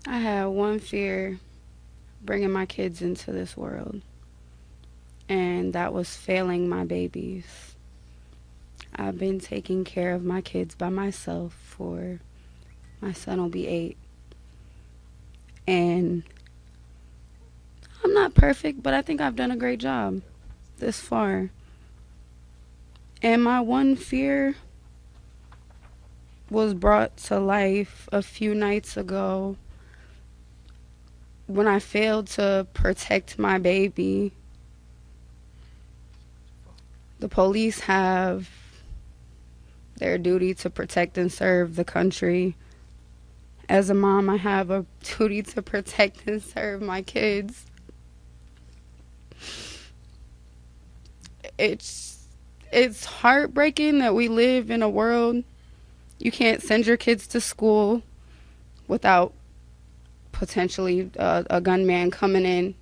I had one fear bringing my kids into this world, and that was failing my babies. I've been taking care of my kids by myself for my son will be 8. And I'm not perfect, but I think I've done a great job this far. And my one fear was brought to life a few nights ago when I failed to protect my baby. The police have their duty to protect and serve the country. As a mom, I have a duty to protect and serve my kids. It's it's heartbreaking that we live in a world you can't send your kids to school without potentially a gunman coming in.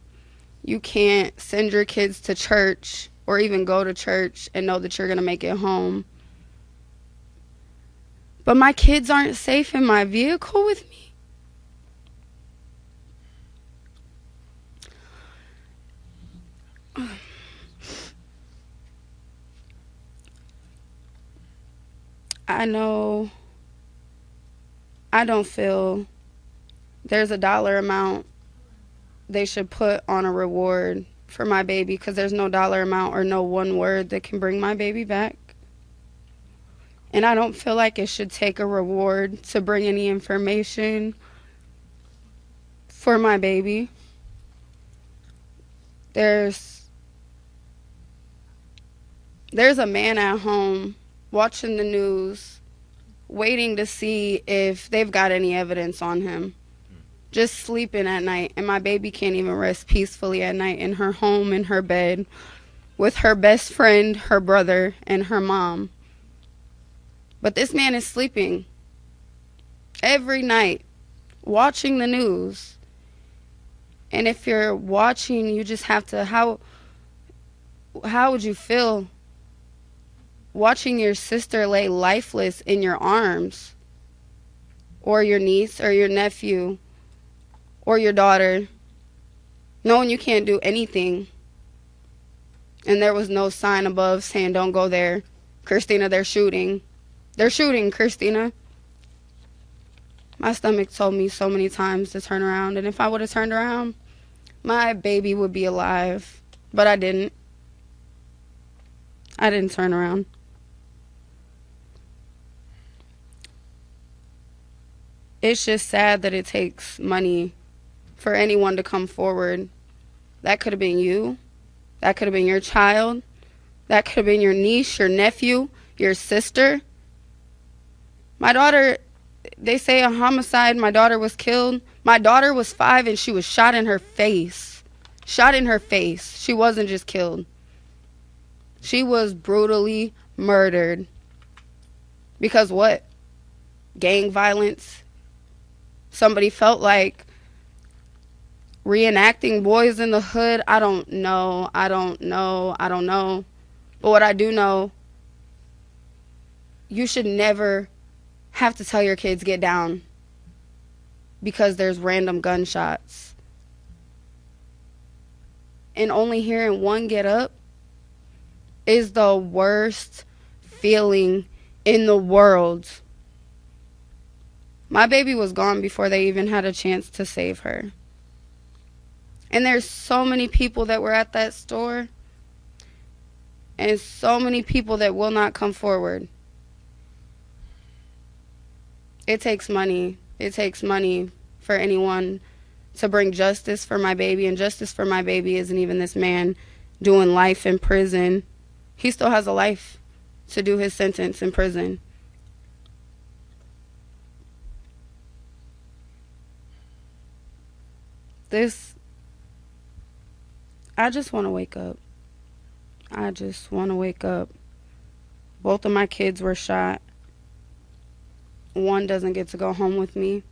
You can't send your kids to church or even go to church and know that you're going to make it home. But my kids aren't safe in my vehicle with me. I know I don't feel there's a dollar amount they should put on a reward for my baby because there's no dollar amount or no one word that can bring my baby back. And I don't feel like it should take a reward to bring any information for my baby. There's there's a man at home watching the news waiting to see if they've got any evidence on him. Just sleeping at night, and my baby can't even rest peacefully at night in her home in her bed with her best friend, her brother, and her mom. But this man is sleeping every night watching the news. And if you're watching, you just have to how would you feel watching your sister lay lifeless in your arms, or your niece or your nephew or your daughter, knowing you can't do anything, and there was no sign above saying don't go there? Christina, they're shooting. They're shooting, Christina. My stomach told me so many times to turn around, and if I would have turned around, my baby would be alive. But I didn't. I didn't turn around. It's just sad that it takes money for anyone to come forward. That could have been you. That could have been your child. That could have been your niece, your nephew, your sister. My daughter, they say a homicide. My daughter was killed. My daughter was 5 and she was shot in her face. Shot in her face. She wasn't just killed. She was brutally murdered. Because what? Gang violence? Somebody felt like reenacting Boys in the Hood? I don't know. But what I do know, you should never have to tell your kids get down because there's random gunshots. And only hearing one get up is the worst feeling in the world. My baby was gone before they even had a chance to save her. And there's so many people that were at that store and so many people that will not come forward. It takes money. It takes money for anyone to bring justice for my baby. And justice for my baby isn't even this man doing life in prison. He still has a life to do his sentence in prison. I just want to wake up. I just want to wake up. Both of my kids were shot. One doesn't get to go home with me.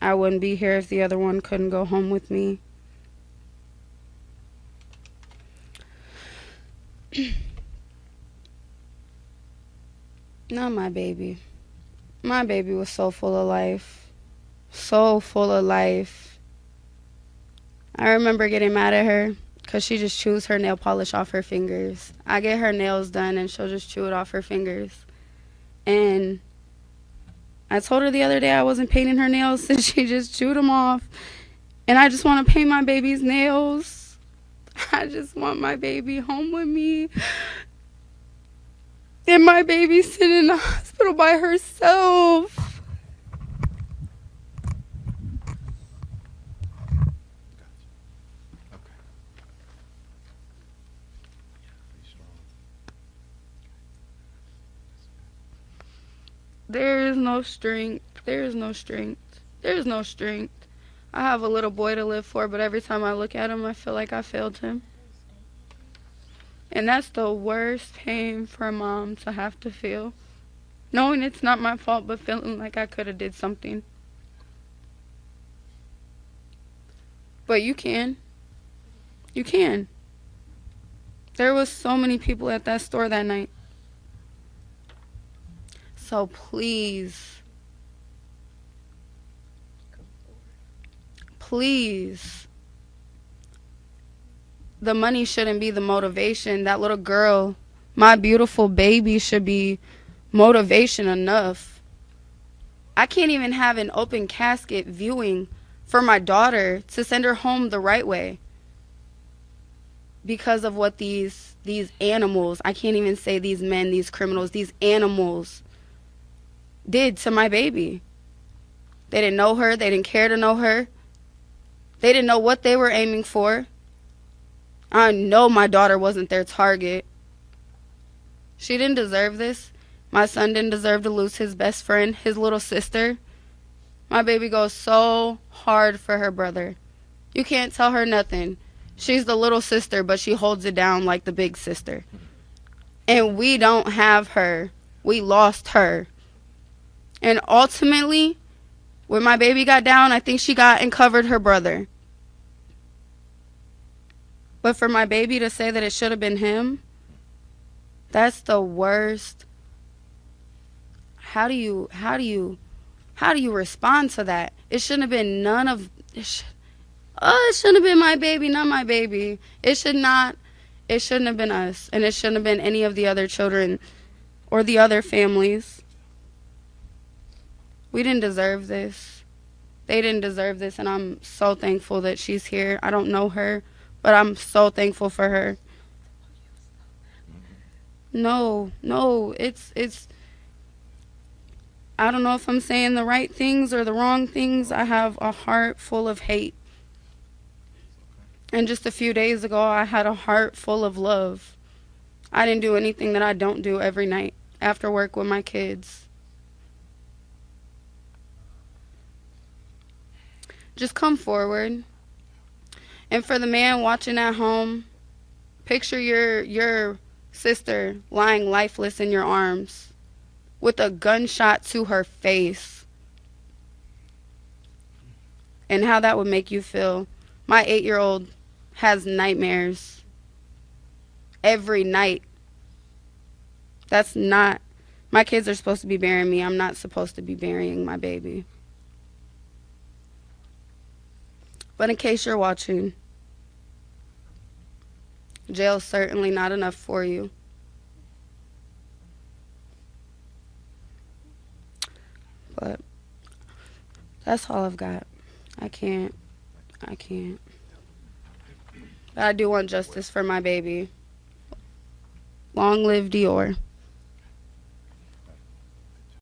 I wouldn't be here if the other one couldn't go home with me. Not my baby. My baby was so full of life, so full of life. I remember getting mad at her because she just chews her nail polish off her fingers. I get her nails done and she'll just chew it off her fingers. And I told her the other day I wasn't painting her nails since she just chewed them off. And I just want to paint my baby's nails. I just want my baby home with me. And my baby sitting in the hospital by herself. There is no strength. There is no strength. There is no strength. I have a little boy to live for, but every time I look at him, I feel like I failed him. And that's the worst pain for a mom to have to feel. Knowing it's not my fault, but feeling like I could have did something. But you can. You can. There was so many people at that store that night. So please, please, the money shouldn't be the motivation. That little girl, my beautiful baby, should be motivation enough. I can't even have an open casket viewing for my daughter to send her home the right way because of what these animals, I can't even say these men, these criminals, these animals did to my baby. They didn't know her. They didn't care to know her. They didn't know what they were aiming for. I know my daughter wasn't their target. She didn't deserve this. My son didn't deserve to lose his best friend, his little sister. My baby goes so hard for her brother. You can't tell her nothing. She's the little sister, but she holds it down like the big sister. And we don't have her. We lost her. And ultimately, when my baby got down, I think she got and covered her brother. But for my baby to say that it should have been him, that's the worst. How do you respond to that? It shouldn't have been none of it. It shouldn't have been my baby, not my baby. It shouldn't have been us, and it shouldn't have been any of the other children or the other families. We didn't deserve this. They didn't deserve this, and I'm so thankful that she's here. I don't know her, but I'm so thankful for her. No, it's I don't know if I'm saying the right things or the wrong things. I have a heart full of hate. And just a few days ago, I had a heart full of love. I didn't do anything that I don't do every night after work with my kids. Just come forward. And for the man watching at home, picture your sister lying lifeless in your arms with a gunshot to her face, and how that would make you feel. My 8-year-old has nightmares every night. That's not, my kids are supposed to be burying me. I'm not supposed to be burying my baby. But in case you're watching, jail's certainly not enough for you. But that's all I've got. I can't. But I do want justice for my baby. Long live Dior.